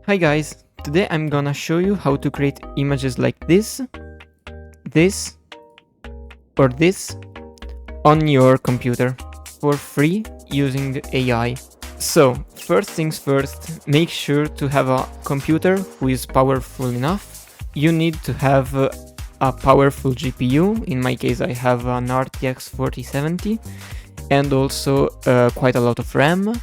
Hi guys, today I'm gonna show you how to create images like this, or this on your computer for free using AI. So, first things first, make sure to have a computer who is powerful enough. You need to have a powerful GPU. In my case I have an RTX 4070 and also quite a lot of RAM.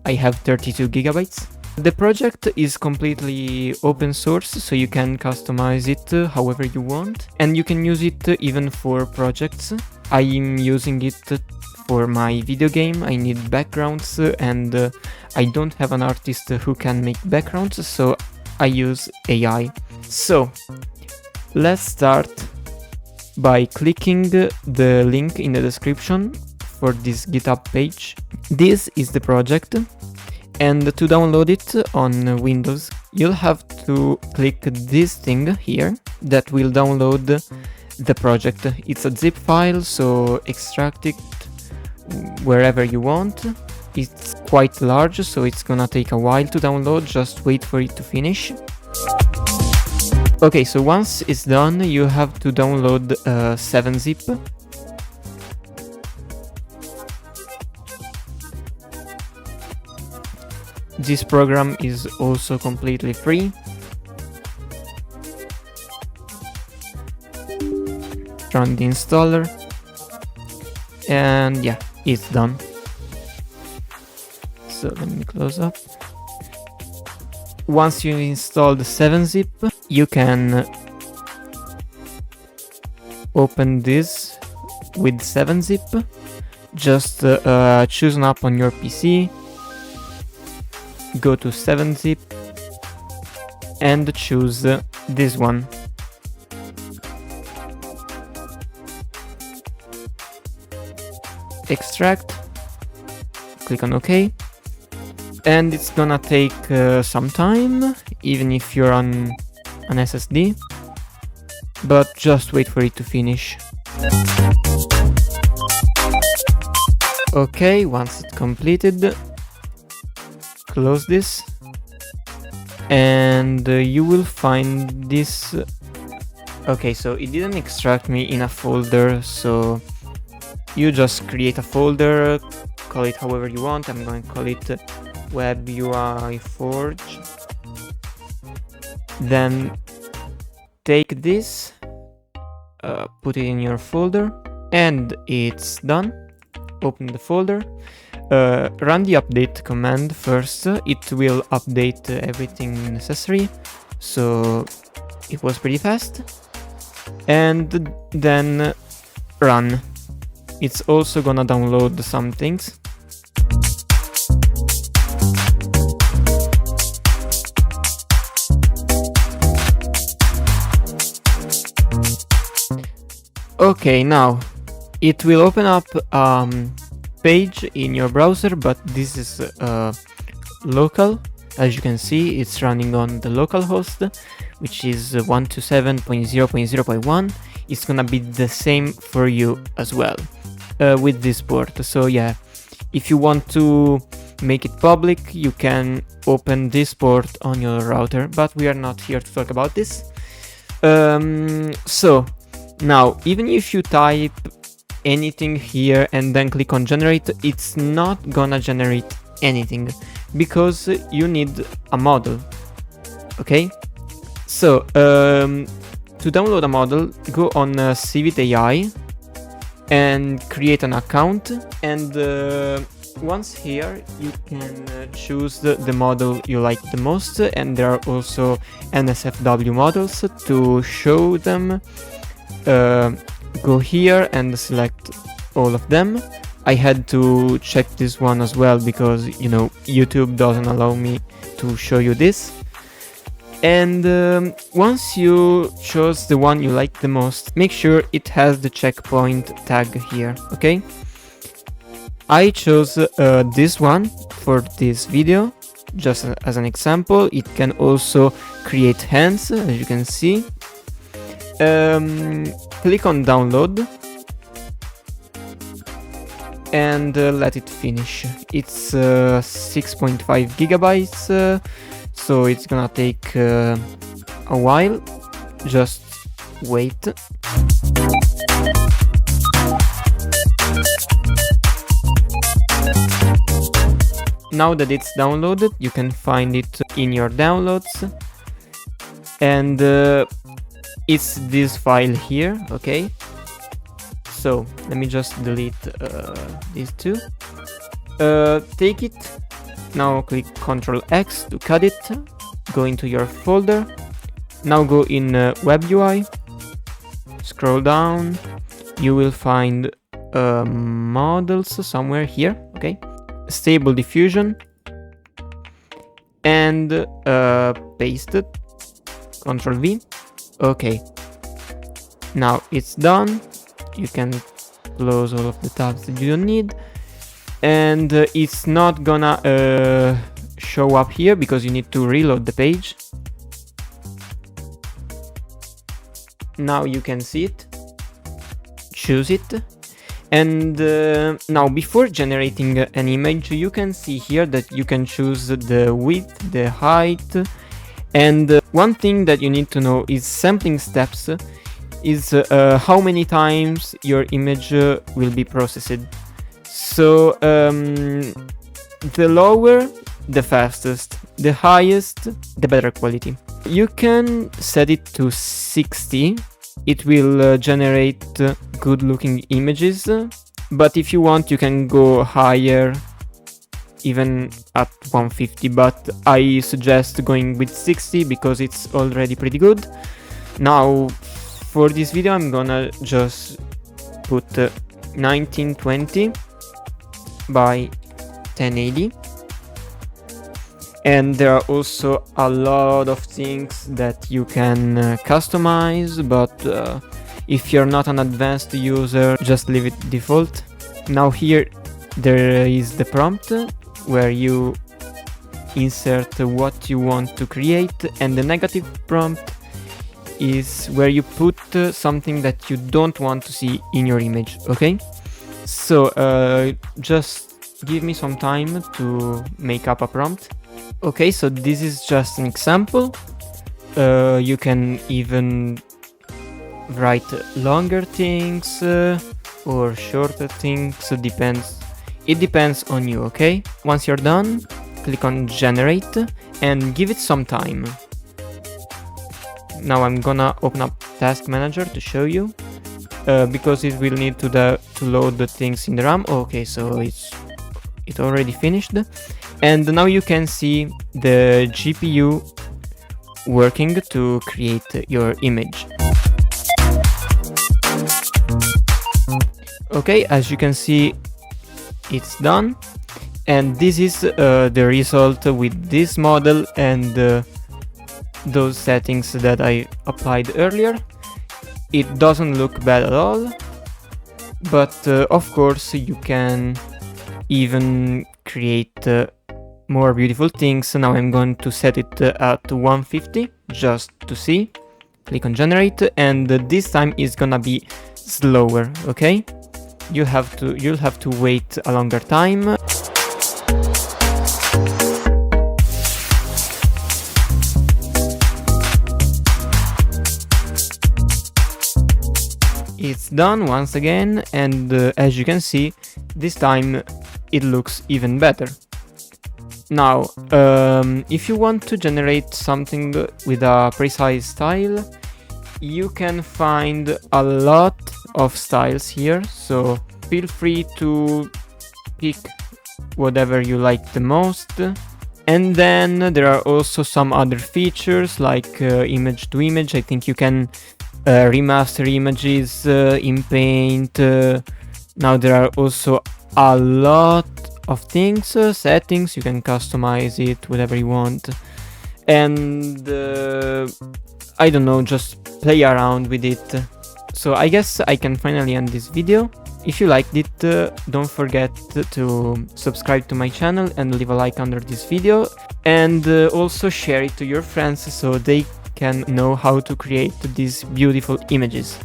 I have 32 gigabytes. The project is completely open source, so you can customize it however you want, and you can use it even for projects. I'm using it for my video game. I need backgrounds and I don't have an artist who can make backgrounds, so I use AI. So let's start by clicking the link in the description for this GitHub page. This is the project. And to download it on Windows, you'll have to click this thing here that will download the project. It's a zip file, so extract it wherever you want. It's quite large, so it's gonna take a while to download. Just wait for it to finish. Okay, so once it's done, you have to download 7-zip. This program is also completely free. Run the installer. And yeah, it's done. So let me close up. Once you install the 7-zip, you can open this with 7-zip. Just choose an app on your PC. Go to 7-zip and choose this one. Extract, click on OK, and it's gonna take some time, even if you're on an SSD, but just wait for it to finish. Okay, once it's completed, close this, and you will find this. Okay, so it didn't extract me in a folder, so you just create a folder, call it however you want. I'm going to call it Web UI Forge. Then take this, put it in your folder, and it's done. Open the folder. Run the update command first. It will update everything necessary, so it was pretty fast. And then run. It's also gonna download some things. Okay, now it will open up page in your browser, but this is local. As you can see, it's running on the local host, which is 127.0.0.1. It's gonna be the same for you as well with this port. So yeah, if you want to make it public, you can open this port on your router, but we are not here to talk about this. So now, even if you type anything here and then click on generate, it's not gonna generate anything because you need a model. Okay, so to download a model, go on Civit AI and create an account, and once here you can choose the model you like the most, and there are also NSFW models to show them. Go here and select all of them. I had to check this one as well because, you know, YouTube doesn't allow me to show you this. And once you chose the one you like the most, make sure it has the checkpoint tag here, okay? I chose this one for this video, just as an example. It can also create hands, as you can see. Click on download and let it finish. It's 6.5 gigabytes. so it's gonna take a while. Just wait. Now that it's downloaded, you can find it in your downloads, and it's this file here. Okay, so let me just delete these two. Take it. Now click Ctrl X to cut it. Go into your folder. Now go in Web UI. Scroll down. You will find models somewhere here. Okay, Stable Diffusion, and paste it. Ctrl V. Okay. Now it's done. You can close all of the tabs that you don't need. And it's not gonna show up here because you need to reload the page. Now you can see it. Choose it. And now before generating an image, you can see here that you can choose the width, the height. And one thing that you need to know is sampling steps is how many times your image will be processed. So the lower, the fastest, the highest, the better quality. You can set it to 60. It will generate good looking images, but if you want you can go higher, even at 150, but I suggest going with 60 because it's already pretty good. Now for this video I'm gonna just put 1920 by 1080, and there are also a lot of things that you can customize, but if you're not an advanced user, just leave it default. Now here there is the prompt where you insert what you want to create, and the negative prompt is where you put something that you don't want to see in your image. Okay, so just give me some time to make up a prompt. Okay, so this is just an example. You can even write longer things or shorter things. It depends on you. Okay, once you're done, click on generate and give it some time. Now I'm gonna open up Task Manager to show you, because it will need to load the things in the RAM. Okay, so it already finished, and now you can see the GPU working to create your image. Okay, as you can see, it's done, and this is the result with this model and those settings that I applied earlier. It doesn't look bad at all, but of course you can even create more beautiful things. So now I'm going to set it at 150 just to see. Click on generate, and this time is gonna be slower. Okay, you'll have to wait a longer time. It's done once again, and as you can see, this time it looks even better. Now, if you want to generate something with a precise style, you can find a lot of styles here, so feel free to pick whatever you like the most. And then there are also some other features like image to image. I think you can remaster images in Paint. Now there are also a lot of things, settings, you can customize it whatever you want, and I don't know, just play around with it. So I guess I can finally end this video. If you liked it, don't forget to subscribe to my channel and leave a like under this video, and also share it to your friends so they can know how to create these beautiful images.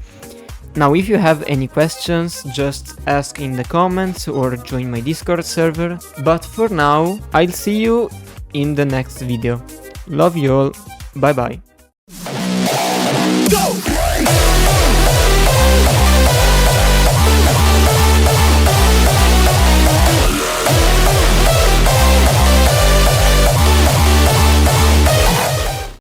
Now, if you have any questions, just ask in the comments or join my Discord server. But for now, I'll see you in the next video. Love you all. Bye bye. Go!